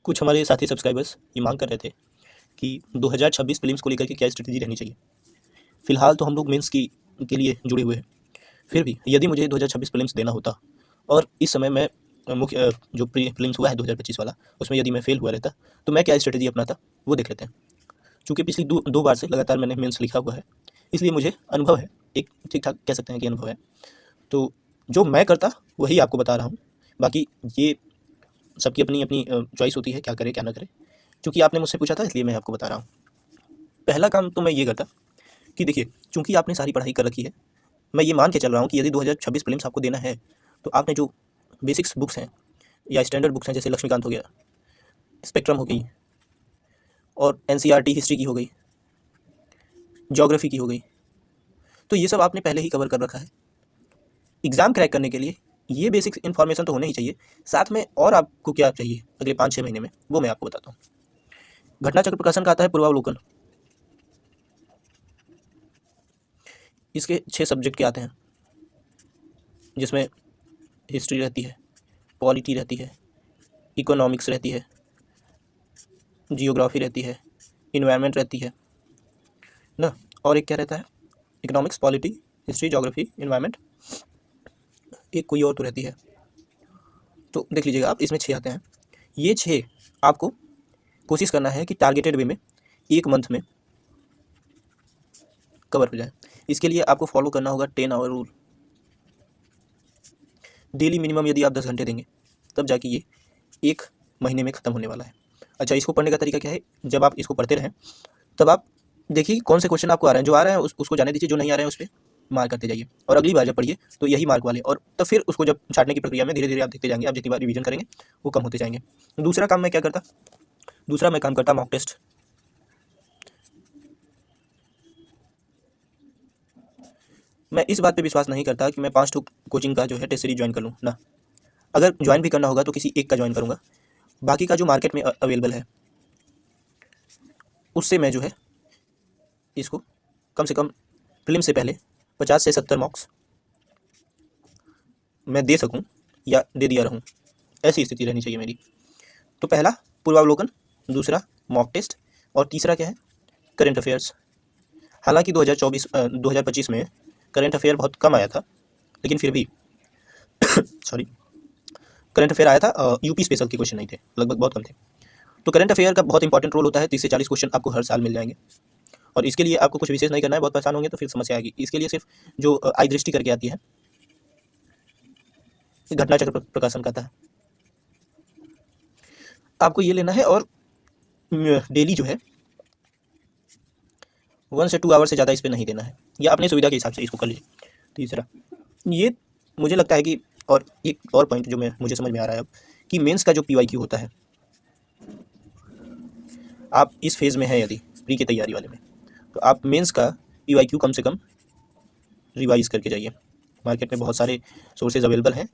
कुछ हमारे साथी सब्सक्राइबर्स ये मांग कर रहे थे कि 2026 फिल्म्स को लेकर के क्या स्ट्रेटजी रहनी चाहिए। फिलहाल तो हम लोग मेंस की के लिए जुड़े हुए हैं। फिर भी यदि मुझे 2026 फिल्म्स देना होता और इस समय मैं मुख्य जो प्री फिल्म्स हुआ है 2025 वाला, उसमें यदि मैं फेल हुआ रहता तो मैं क्या स्ट्रेटजी अपनाता, वो देख लेते हैं। चूँकि पिछली दो बार से लगातार मैंने मेंस लिखा हुआ है, इसलिए मुझे अनुभव है, एक ठीक-ठाक कह सकते हैं कि अनुभव है। तो जो मैं करता वही आपको बता रहा हूँ। बाकी ये सबकी अपनी-अपनी चॉइस होती है, क्या करे क्या ना करे। चूँकि आपने मुझसे पूछा था इसलिए मैं आपको बता रहा हूँ। पहला काम तो मैं ये करता कि देखिए, चूँकि आपने सारी पढ़ाई कर रखी है, मैं ये मान के चल रहा हूँ कि यदि 2026 प्रीलिम्स आपको देना है, तो आपने जो बेसिक्स बुक्स हैं या स्टैंडर्ड बुक्स हैं, जैसे लक्ष्मीकांत हो गया, स्पेक्ट्रम हो गई और एनसीईआरटी हिस्ट्री की हो गई, ज्योग्राफी की हो गई, तो ये सब आपने पहले ही कवर कर रखा है। एग्ज़ाम क्रैक करने के लिए ये बेसिक इन्फॉर्मेशन तो होने ही चाहिए। साथ में और आपको क्या चाहिए अगले 5-6 महीने में, वो मैं आपको बताता हूँ। घटनाचक्र प्रकाशन का आता है पूर्वावलोकन। इसके 6 सब्जेक्ट के आते हैं, जिसमें हिस्ट्री रहती है, पॉलिटी रहती है, इकोनॉमिक्स रहती है, जियोग्राफी रहती है, इन्वायरमेंट रहती है ना, और एक क्या रहता है, economics, polity, history, geography, environment, एक कोई और तो रहती है। तो देख लीजिएगा आप, इसमें 6 आते हैं। ये 6 आपको कोशिश करना है कि टारगेटेड वे में 1 मंथ में कवर हो जाए। इसके लिए आपको फॉलो करना होगा 10 आवर रूल। डेली मिनिमम यदि आप 10 घंटे देंगे, तब जाके ये 1 महीने में ख़त्म होने वाला है। अच्छा, इसको पढ़ने का तरीका क्या है, जब आप इसको पढ़ते रहें, तब आप देखिए कौन से क्वेश्चन आपको आ रहे हैं। जो आ रहे हैं उसको जाने दीजिए, जो नहीं आ रहे हैं उस पे मार्क करते जाइए, और अगली बार जब पढ़िए तो यही मार्क वाले, और तब फिर उसको जब छाँटने की प्रक्रिया में धीरे-धीरे आप देखते जाएँगे, आप जितनी बार रिवीजन करेंगे, वो कम होते जाएँगे। दूसरा काम मैं क्या करता, दूसरा मैं काम करता मॉक टेस्ट। मैं इस बात पे विश्वास नहीं करता कि मैं 5 ठो कोचिंग का जो है टेस्ट सीरीज जॉइन कर लूँ, ना। अगर जॉइन भी करना होगा तो किसी एक का जॉइन करूँगा। बाकी का जो मार्केट में अवेलेबल है, उससे मैं जो है इसको कम से कम प्रीलिम से पहले 50 से 70 मॉक्स मैं दे सकूँ या दे दिया रहूँ, ऐसी स्थिति रहनी चाहिए मेरी। तो पहला पूर्वावलोकन, दूसरा मॉक टेस्ट, और तीसरा क्या है, करंट अफेयर्स। हालांकि 2025 में करंट अफेयर बहुत कम आया था, लेकिन फिर भी सॉरी, करंट अफेयर आया था, यूपी स्पेशल के क्वेश्चन नहीं थे, लगभग बहुत कम थे। तो करंट अफेयर का बहुत इंपॉर्टेंट रोल होता है। 30 से 40 क्वेश्चन आपको हर साल मिल जाएंगे, और इसके लिए आपको कुछ विशेष नहीं करना है। बहुत परेशान होंगे तो फिर समस्या आएगी। इसके लिए सिर्फ जो आई दृष्टि करके आती है, घटना चक्र प्रकाशन का था, आपको ये लेना है, और डेली जो है 1 से 2 आवर से ज़्यादा इस पर नहीं देना है, या अपनी सुविधा के हिसाब से इसको कर लीजिए। तीसरा, ये मुझे लगता है कि, और एक और पॉइंट जो मुझे समझ में आ रहा है अब, कि मेंस का जो पीवाईक्यू होता है, आप इस फेज़ में हैं यदि प्री की तैयारी वाले में, तो आप मेंस का पीवाईक्यू कम से कम रिवाइज़ करके जाइए। मार्केट में बहुत सारे सोर्सेज अवेलेबल हैं।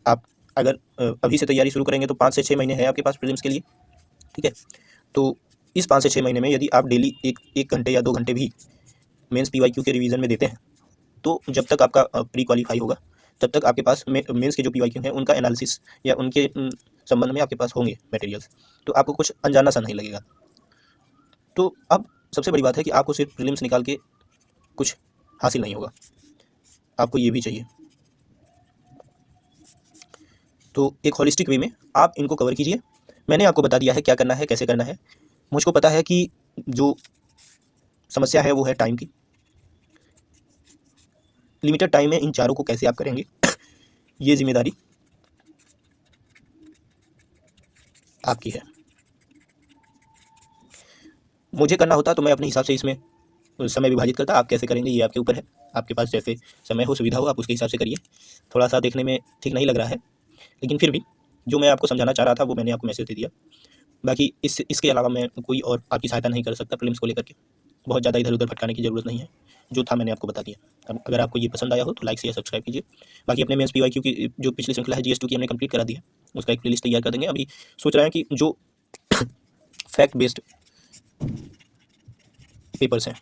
आप अगर अभी से तैयारी शुरू करेंगे तो 5 से 6 महीने हैं आपके पास प्रीलिम्स के लिए, ठीक है। तो इस 5 से 6 महीने में यदि आप डेली 1 घंटे या 2 घंटे भी मेंस पीवाईक्यू के रिवीजन में देते हैं, तो जब तक आपका प्री क्वालीफाई होगा, तब तक आपके पास मेंस के जो पीवाईक्यू हैं उनका एनालिसिस या उनके संबंध में आपके पास होंगे मटेरियल्स, तो आपको कुछ अनजाना सा नहीं लगेगा। तो अब सबसे बड़ी बात है कि आपको सिर्फ प्रीलिम्स निकाल के कुछ हासिल नहीं होगा, आपको ये भी चाहिए। तो एक होलिस्टिक वे में आप इनको कवर कीजिए। मैंने आपको बता दिया है क्या करना है, कैसे करना है। मुझको पता है कि जो समस्या है वो है टाइम की। लिमिटेड टाइम में इन चारों को कैसे आप करेंगे, ये जिम्मेदारी आपकी है। मुझे करना होता तो मैं अपने हिसाब से इसमें समय विभाजित करता। आप कैसे करेंगे ये आपके ऊपर है। आपके पास जैसे समय हो, सुविधा हो, आप उसके हिसाब से करिए। थोड़ा सा देखने में ठीक नहीं लग रहा है, लेकिन फिर भी जो मैं आपको समझाना चाह रहा था वो मैंने आपको मैसेज दे दिया। बाकी इसके अलावा मैं कोई और आपकी सहायता नहीं कर सकता प्रीलिम्स को लेकर के। बहुत ज़्यादा इधर उधर भटकाने की ज़रूरत नहीं है, जो था मैंने आपको बता दिया। अब अगर आपको ये पसंद आया हो तो लाइक शेयर सब्सक्राइब कीजिए। बाकी अपने मेंस पीवाईक्यू की जो पिछली श्रृंखला है जीएस2 की, हमने कंप्लीट करा दी है, उसका एक प्लेलिस्ट तैयार कर देंगे। अभी सोच रहे हैं कि जो फैक्ट बेस्ड पेपर्स हैं